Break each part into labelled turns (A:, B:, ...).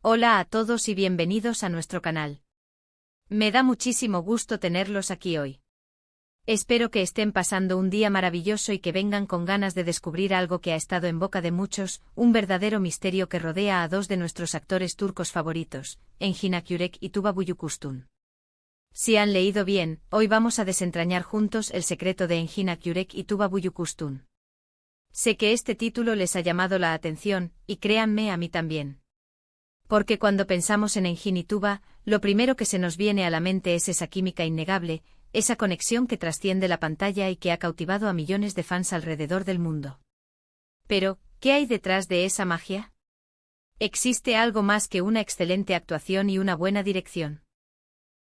A: Hola a todos y bienvenidos a nuestro canal. Me da muchísimo gusto tenerlos aquí hoy. Espero que estén pasando un día maravilloso y que vengan con ganas de descubrir algo que ha estado en boca de muchos, un verdadero misterio que rodea a dos de nuestros actores turcos favoritos, Engin Akyürek y Tuba Büyüküstün. Si han leído bien, hoy vamos a desentrañar juntos el secreto de Engin Akyürek y Tuba Büyüküstün. Sé que este título les ha llamado la atención, y créanme, a mí también. Porque cuando pensamos en Engin y Tuba, lo primero que se nos viene a la mente es esa química innegable, esa conexión que trasciende la pantalla y que ha cautivado a millones de fans alrededor del mundo. Pero, ¿qué hay detrás de esa magia? ¿Existe algo más que una excelente actuación y una buena dirección?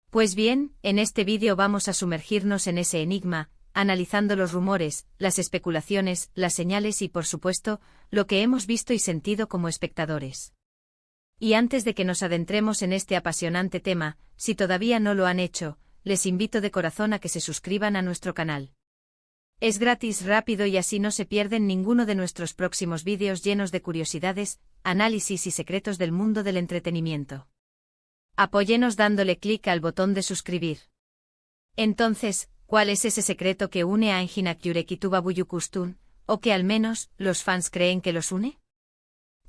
A: Pues bien, en este vídeo vamos a sumergirnos en ese enigma, analizando los rumores, las especulaciones, las señales y, por supuesto, lo que hemos visto y sentido como espectadores. Y antes de que nos adentremos en este apasionante tema, si todavía no lo han hecho, les invito de corazón a que se suscriban a nuestro canal. Es gratis, rápido y así no se pierden ninguno de nuestros próximos vídeos llenos de curiosidades, análisis y secretos del mundo del entretenimiento. Apóyenos dándole clic al botón de suscribir. Entonces, ¿cuál es ese secreto que une a Engin Akyürek y Tuba Büyüküstün, o que al menos los fans creen que los une?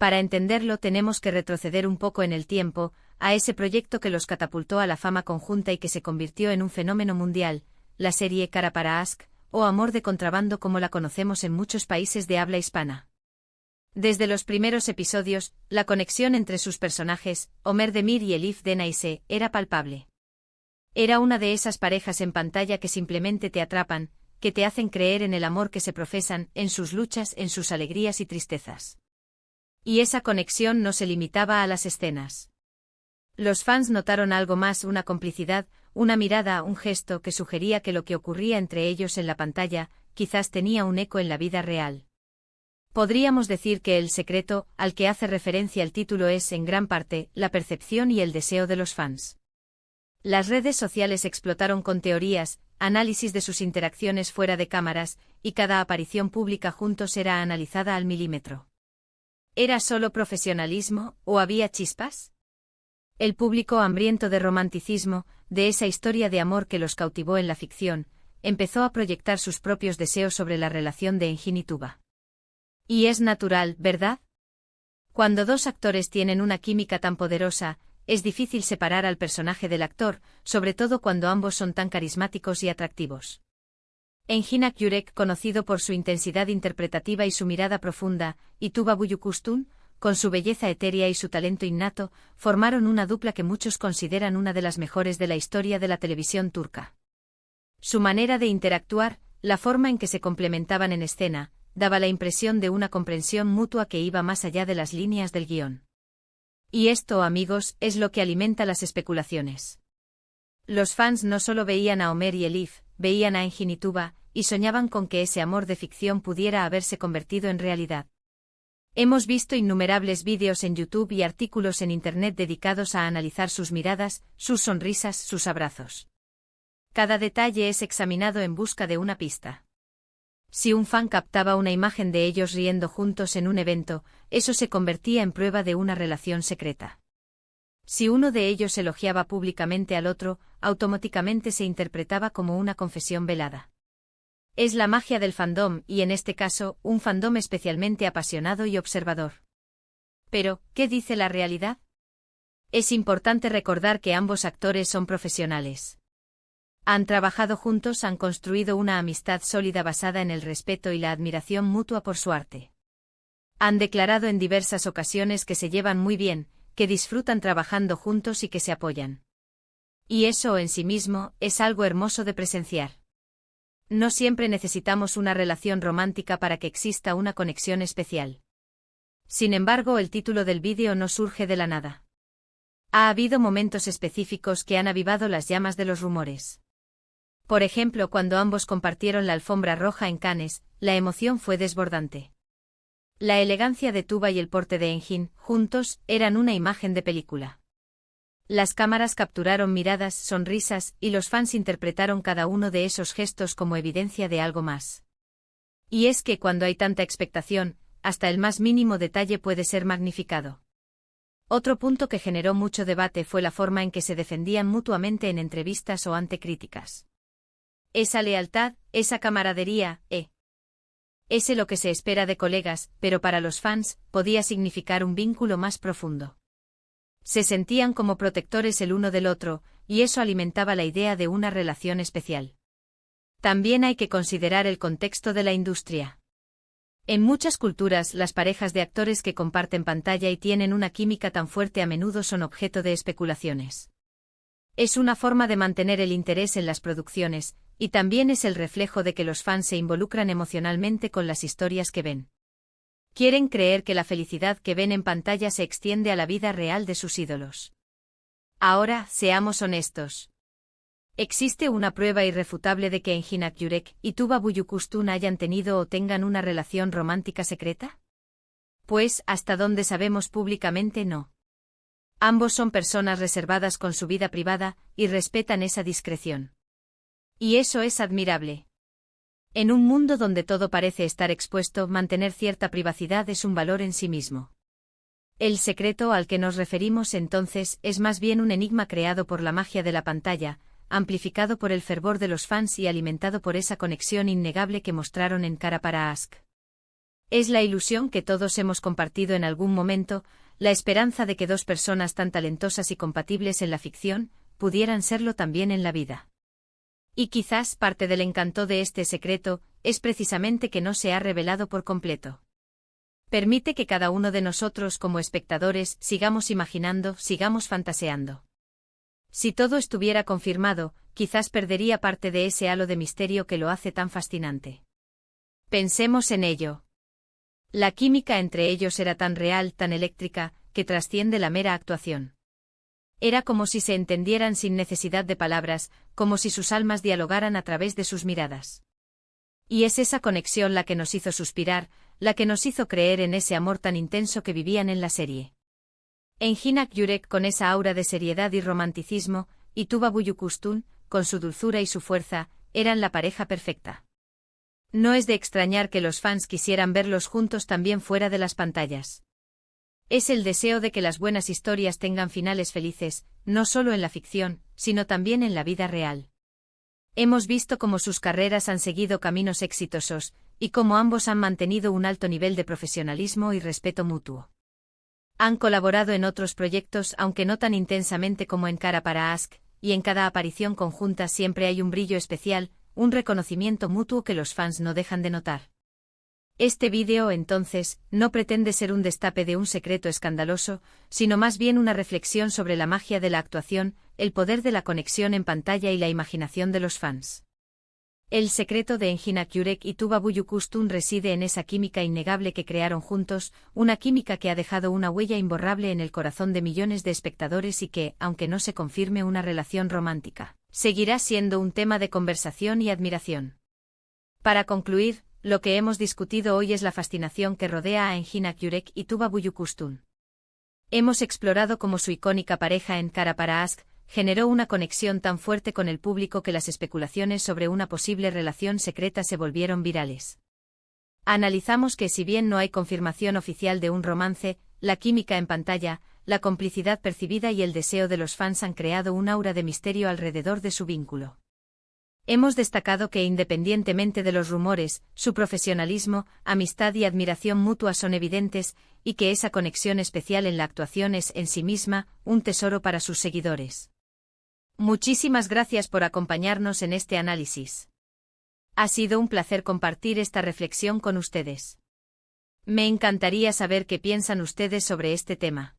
A: Para entenderlo tenemos que retroceder un poco en el tiempo, a ese proyecto que los catapultó a la fama conjunta y que se convirtió en un fenómeno mundial, la serie Kara para Aşk, o Amor de contrabando como la conocemos en muchos países de habla hispana. Desde los primeros episodios, la conexión entre sus personajes, Ömer Demir y Elif Denayse, era palpable. Era una de esas parejas en pantalla que simplemente te atrapan, que te hacen creer en el amor que se profesan, en sus luchas, en sus alegrías y tristezas. Y esa conexión no se limitaba a las escenas. Los fans notaron algo más, una complicidad, una mirada, un gesto que sugería que lo que ocurría entre ellos en la pantalla, quizás tenía un eco en la vida real. Podríamos decir que el secreto, al que hace referencia el título, es, en gran parte, la percepción y el deseo de los fans. Las redes sociales explotaron con teorías, análisis de sus interacciones fuera de cámaras, y cada aparición pública juntos era analizada al milímetro. ¿Era solo profesionalismo, o había chispas? El público hambriento de romanticismo, de esa historia de amor que los cautivó en la ficción, empezó a proyectar sus propios deseos sobre la relación de Engin y Tuba. Y es natural, ¿verdad? Cuando dos actores tienen una química tan poderosa, es difícil separar al personaje del actor, sobre todo cuando ambos son tan carismáticos y atractivos. Engin Akyürek, conocido por su intensidad interpretativa y su mirada profunda, y Tuba Büyüküstün, con su belleza etérea y su talento innato, formaron una dupla que muchos consideran una de las mejores de la historia de la televisión turca. Su manera de interactuar, la forma en que se complementaban en escena, daba la impresión de una comprensión mutua que iba más allá de las líneas del guión. Y esto, amigos, es lo que alimenta las especulaciones. Los fans no solo veían a Ömer y Elif, veían a Engin y Tuba, y soñaban con que ese amor de ficción pudiera haberse convertido en realidad. Hemos visto innumerables vídeos en YouTube y artículos en Internet dedicados a analizar sus miradas, sus sonrisas, sus abrazos. Cada detalle es examinado en busca de una pista. Si un fan captaba una imagen de ellos riendo juntos en un evento, eso se convertía en prueba de una relación secreta. Si uno de ellos elogiaba públicamente al otro, automáticamente se interpretaba como una confesión velada. Es la magia del fandom y, en este caso, un fandom especialmente apasionado y observador. Pero, ¿qué dice la realidad? Es importante recordar que ambos actores son profesionales. Han trabajado juntos, han construido una amistad sólida basada en el respeto y la admiración mutua por su arte. Han declarado en diversas ocasiones que se llevan muy bien, que disfrutan trabajando juntos y que se apoyan. Y eso en sí mismo es algo hermoso de presenciar. No siempre necesitamos una relación romántica para que exista una conexión especial. Sin embargo, el título del vídeo no surge de la nada. Ha habido momentos específicos que han avivado las llamas de los rumores. Por ejemplo, cuando ambos compartieron la alfombra roja en Cannes, la emoción fue desbordante. La elegancia de Tuba y el porte de Engin, juntos, eran una imagen de película. Las cámaras capturaron miradas, sonrisas, y los fans interpretaron cada uno de esos gestos como evidencia de algo más. Y es que cuando hay tanta expectación, hasta el más mínimo detalle puede ser magnificado. Otro punto que generó mucho debate fue la forma en que se defendían mutuamente en entrevistas o ante críticas. Esa lealtad, esa camaradería, ese lo que se espera de colegas, pero para los fans, podía significar un vínculo más profundo. Se sentían como protectores el uno del otro, y eso alimentaba la idea de una relación especial. También hay que considerar el contexto de la industria. En muchas culturas, las parejas de actores que comparten pantalla y tienen una química tan fuerte a menudo son objeto de especulaciones. Es una forma de mantener el interés en las producciones, y también es el reflejo de que los fans se involucran emocionalmente con las historias que ven. Quieren creer que la felicidad que ven en pantalla se extiende a la vida real de sus ídolos. Ahora, seamos honestos. ¿Existe una prueba irrefutable de que Enginak Yurek y Tuba Büyüküstün hayan tenido o tengan una relación romántica secreta? Pues, hasta donde sabemos públicamente no. Ambos son personas reservadas con su vida privada, y respetan esa discreción. Y eso es admirable. En un mundo donde todo parece estar expuesto, mantener cierta privacidad es un valor en sí mismo. El secreto al que nos referimos entonces es más bien un enigma creado por la magia de la pantalla, amplificado por el fervor de los fans y alimentado por esa conexión innegable que mostraron en Cara para Ask. Es la ilusión que todos hemos compartido en algún momento, la esperanza de que dos personas tan talentosas y compatibles en la ficción, pudieran serlo también en la vida. Y quizás parte del encanto de este secreto, es precisamente que no se ha revelado por completo. Permite que cada uno de nosotros como espectadores sigamos imaginando, sigamos fantaseando. Si todo estuviera confirmado, quizás perdería parte de ese halo de misterio que lo hace tan fascinante. Pensemos en ello. La química entre ellos era tan real, tan eléctrica, que trasciende la mera actuación. Era como si se entendieran sin necesidad de palabras, como si sus almas dialogaran a través de sus miradas. Y es esa conexión la que nos hizo suspirar, la que nos hizo creer en ese amor tan intenso que vivían en la serie. Enginak Yurek con esa aura de seriedad y romanticismo, y Tuba Büyüküstün, con su dulzura y su fuerza, eran la pareja perfecta. No es de extrañar que los fans quisieran verlos juntos también fuera de las pantallas. Es el deseo de que las buenas historias tengan finales felices, no solo en la ficción, sino también en la vida real. Hemos visto cómo sus carreras han seguido caminos exitosos, y cómo ambos han mantenido un alto nivel de profesionalismo y respeto mutuo. Han colaborado en otros proyectos aunque no tan intensamente como en Cara para Ask, y en cada aparición conjunta siempre hay un brillo especial, un reconocimiento mutuo que los fans no dejan de notar. Este vídeo, entonces, no pretende ser un destape de un secreto escandaloso, sino más bien una reflexión sobre la magia de la actuación, el poder de la conexión en pantalla y la imaginación de los fans. El secreto de Enginak Yurek y Tuba Büyüküstün reside en esa química innegable que crearon juntos, una química que ha dejado una huella imborrable en el corazón de millones de espectadores y que, aunque no se confirme una relación romántica, seguirá siendo un tema de conversación y admiración. Para concluir, lo que hemos discutido hoy es la fascinación que rodea a Enginak Yurek y Tuba Büyüküstün. Hemos explorado cómo su icónica pareja en Cara para Ask generó una conexión tan fuerte con el público que las especulaciones sobre una posible relación secreta se volvieron virales. Analizamos que si bien no hay confirmación oficial de un romance, la química en pantalla, la complicidad percibida y el deseo de los fans han creado un aura de misterio alrededor de su vínculo. Hemos destacado que independientemente de los rumores, su profesionalismo, amistad y admiración mutua son evidentes, y que esa conexión especial en la actuación es en sí misma un tesoro para sus seguidores. Muchísimas gracias por acompañarnos en este análisis. Ha sido un placer compartir esta reflexión con ustedes. Me encantaría saber qué piensan ustedes sobre este tema.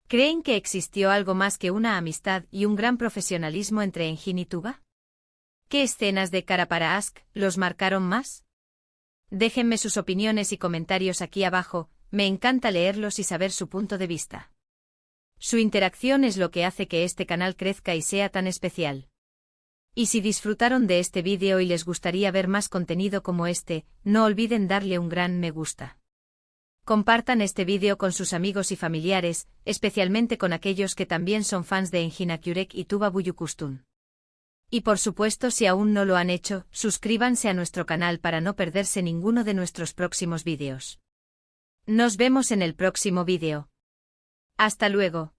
A: ¿Creen que existió algo más que una amistad y un gran profesionalismo entre Engin y Tuba? ¿Qué escenas de Cara para Ask los marcaron más? Déjenme sus opiniones y comentarios aquí abajo, me encanta leerlos y saber su punto de vista. Su interacción es lo que hace que este canal crezca y sea tan especial. Y si disfrutaron de este vídeo y les gustaría ver más contenido como este, no olviden darle un gran me gusta. Compartan este vídeo con sus amigos y familiares, especialmente con aquellos que también son fans de Enginak Yurek y Tuba Büyüküstün. Y por supuesto, si aún no lo han hecho, suscríbanse a nuestro canal para no perderse ninguno de nuestros próximos vídeos. Nos vemos en el próximo vídeo. Hasta luego.